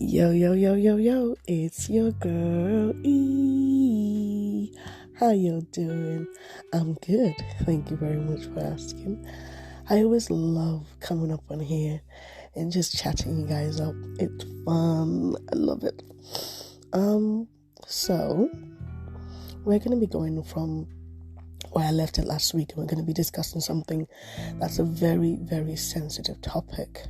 Yo, yo, yo, yo, yo, it's your girl E. How you doing? I'm good. Thank you very much for asking. I always love coming up on here and just chatting you guys up. It's fun. I love it. So we're gonna be going from where I left it last week, and we're gonna be discussing something that's a very, very sensitive topic.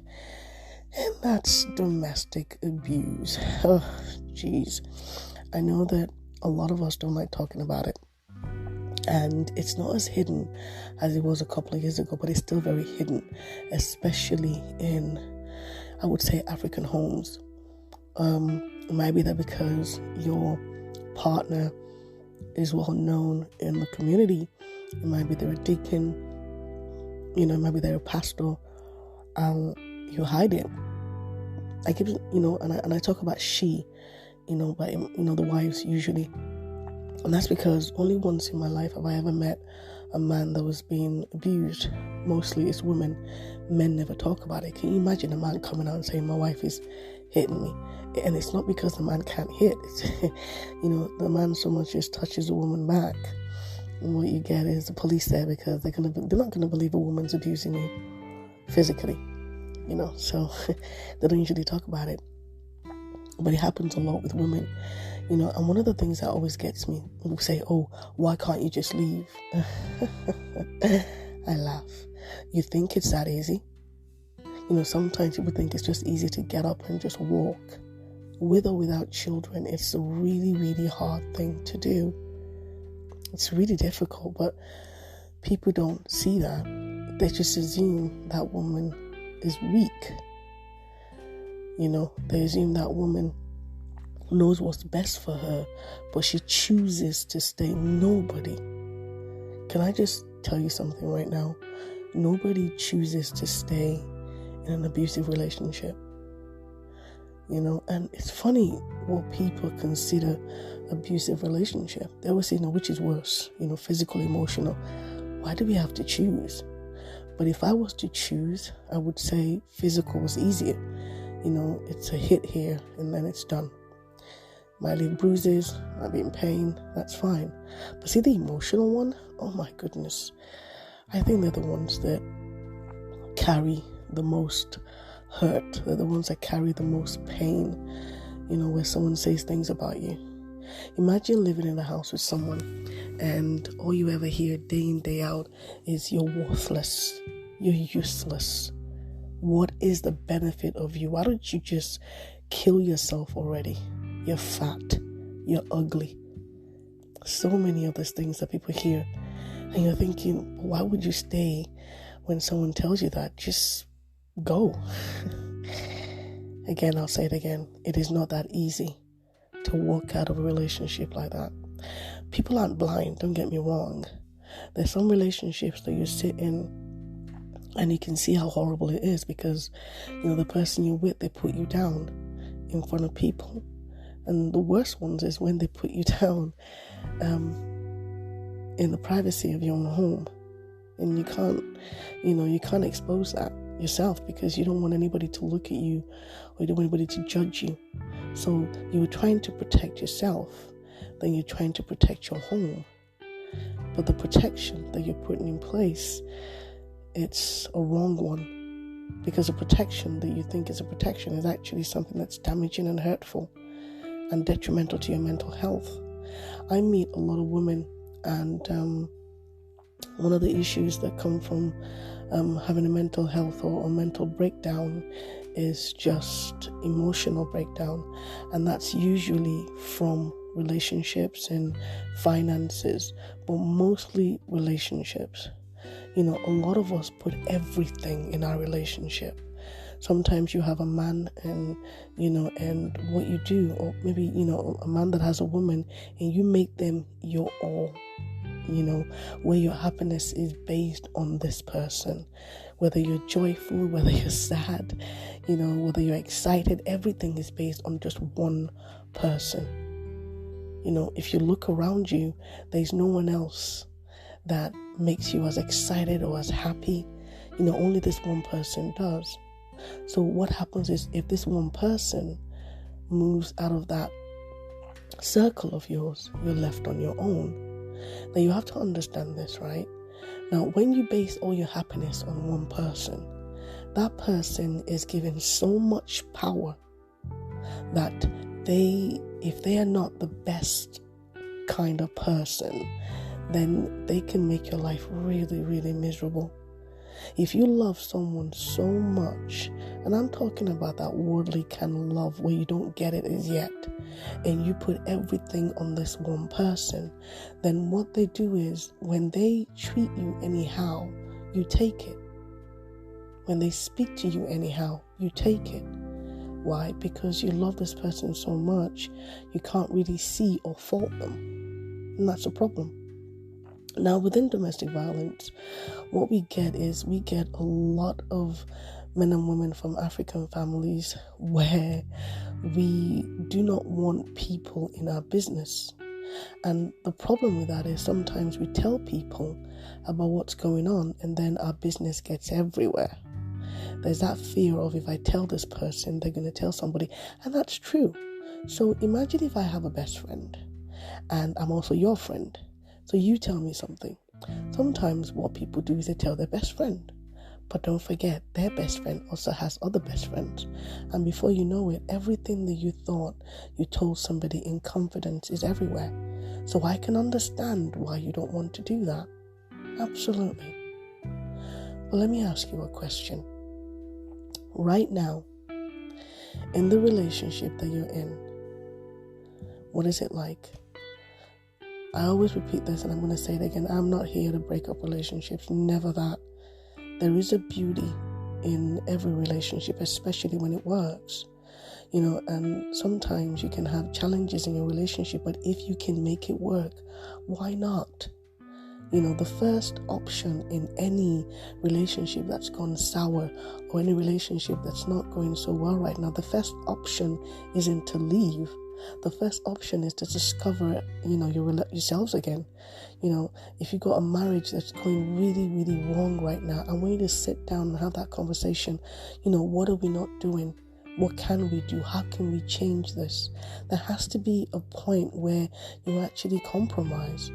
And that's domestic abuse. Oh, jeez. I know that a lot of us don't like talking about it. And it's not as hidden as it was a couple of years ago, but it's still very hidden, especially in, I would say, African homes. It might be that because your partner is well known in the community. It might be they're a deacon, it might be they're a pastor, and you hide it. I keep, and I talk about she, but, the wives usually. And that's because only once in my life have I ever met a man that was being abused. Mostly it's women. Men never talk about it. Can you imagine a man coming out and saying, my wife is hitting me? And it's not because the man can't hit. It's, the man so much just touches the woman back. And what you get is the police there because they're not going to believe a woman's abusing you physically. So they don't usually talk about it. But it happens a lot with women, and one of the things that always gets me, people say, oh, why can't you just leave? I laugh. You think it's that easy? Sometimes people think it's just easy to get up and just walk. With or without children, it's a really, really hard thing to do. It's really difficult, but people don't see that. They just assume that woman is weak. They assume that woman knows what's best for her, but she chooses to stay. Nobody. Can I just tell you something right now? Nobody chooses to stay in an abusive relationship. And it's funny what people consider abusive relationship. They always say, which is worse, physical, emotional. Why do we have to choose? But if I was to choose, I would say physical was easier. It's a hit here and then it's done. Might leave bruises, might be in pain, that's fine. But see the emotional one? Oh my goodness. I think they're the ones that carry the most hurt. They're the ones that carry the most pain, where someone says things about you. Imagine living in a house with someone and all you ever hear day in, day out is you're worthless, you're useless. What is the benefit of you? Why don't you just kill yourself already? You're fat, you're ugly. So many of those things that people hear. And you're thinking, why would you stay when someone tells you that? Just go. Again, I'll say it again. It is not that easy to walk out of a relationship like that. People aren't blind, don't get me wrong. There's some relationships that you sit in and you can see how horrible it is because, the person you're with, they put you down in front of people. And the worst ones is when they put you down in the privacy of your own home. And you can't expose that yourself because you don't want anybody to look at you or you don't want anybody to judge you. So you were trying to protect yourself, then you're trying to protect your home. But the protection that you're putting in place, it's a wrong one, because a protection that you think is a protection is actually something that's damaging and hurtful and detrimental to your mental health. I meet a lot of women, and one of the issues that come from having a mental health or a mental breakdown is just emotional breakdown, and that's usually from relationships and finances, but mostly relationships. A lot of us put everything in our relationship. Sometimes you have a man and what you do, or maybe, a man that has a woman and you make them your all, where your happiness is based on this person. Whether you're joyful, whether you're sad, whether you're excited, everything is based on just one person. If you look around you, there's no one else that makes you as excited or as happy. Only this one person does. So what happens is, if this one person moves out of that circle of yours, you're left on your own. Now you have to understand this, right? Now, when you base all your happiness on one person, that person is given so much power that if they are not the best kind of person, then they can make your life really, really miserable. If you love someone so much, and I'm talking about that worldly kind of love where you don't get it as yet, and you put everything on this one person, then what they do is when they treat you anyhow, you take it. When they speak to you anyhow, you take it. Why? Because you love this person so much, you can't really see or fault them. And that's a problem. Now, within domestic violence, what we get a lot of men and women from African families where we do not want people in our business. And the problem with that is sometimes we tell people about what's going on and then our business gets everywhere. There's that fear of, if I tell this person, they're going to tell somebody. And that's true. So imagine if I have a best friend and I'm also your friend. So you tell me something. Sometimes what people do is they tell their best friend. But don't forget, their best friend also has other best friends. And before you know it, everything that you thought you told somebody in confidence is everywhere. So I can understand why you don't want to do that. Absolutely. Well, let me ask you a question. Right now, in the relationship that you're in, what is it like? I always repeat this and I'm going to say it again. I'm not here to break up relationships. Never that. There is a beauty in every relationship, especially when it works. And sometimes you can have challenges in your relationship, but if you can make it work, why not? The first option in any relationship that's gone sour or any relationship that's not going so well right now, the first option isn't to leave. The first option is to discover, yourselves again. If you got a marriage that's going really, really wrong right now, I want you to sit down and have that conversation. What are we not doing? What can we do? How can we change this? There has to be a point where you actually compromise.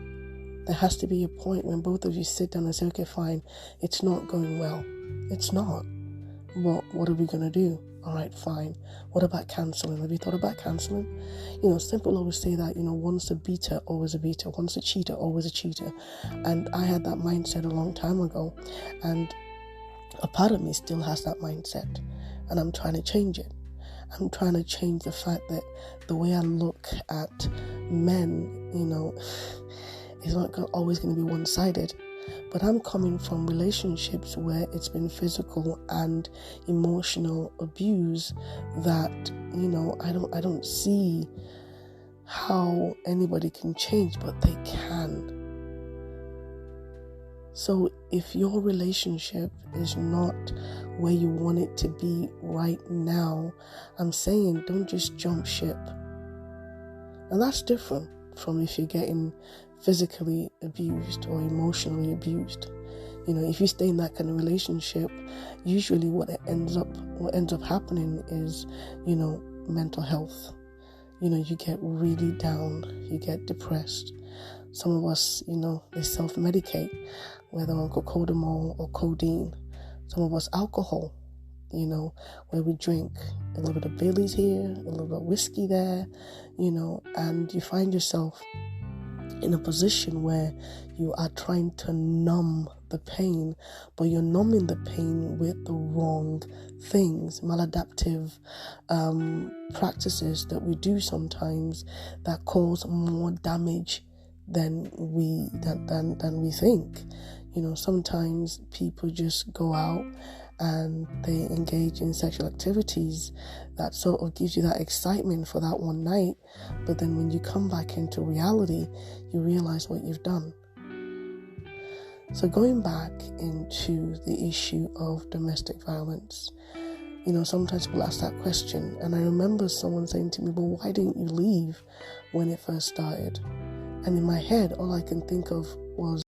There has to be a point when both of you sit down and say, okay, fine, it's not going well. It's not. What are we going to do? All right, fine. What about cancelling? Have you thought about cancelling? Some people always say that, once a beater, always a beater. Once a cheater, always a cheater. And I had that mindset a long time ago. And a part of me still has that mindset. And I'm trying to change it. I'm trying to change the fact that the way I look at men, it's not always going to be one-sided. But I'm coming from relationships where it's been physical and emotional abuse that, I don't see how anybody can change, but they can. So if your relationship is not where you want it to be right now, I'm saying don't just jump ship. And that's different from if you're getting physically abused or emotionally abused. If you stay in that kind of relationship, usually what ends up happening is, mental health. You get really down, you get depressed. Some of us, they self-medicate, whether on cocodamol or codeine. Some of us alcohol, where we drink a little bit of Bailey's here, a little bit of whiskey there, and you find yourself in a position where you are trying to numb the pain, but you're numbing the pain with the wrong things, maladaptive practices that we do sometimes that cause more damage than we think. Sometimes people just go out and they engage in sexual activities that sort of gives you that excitement for that one night, but then when you come back into reality, you realize what you've done. So going back into the issue of domestic violence, sometimes people ask that question, and I remember someone saying to me, well, why didn't you leave when it first started? And in my head, all I can think of was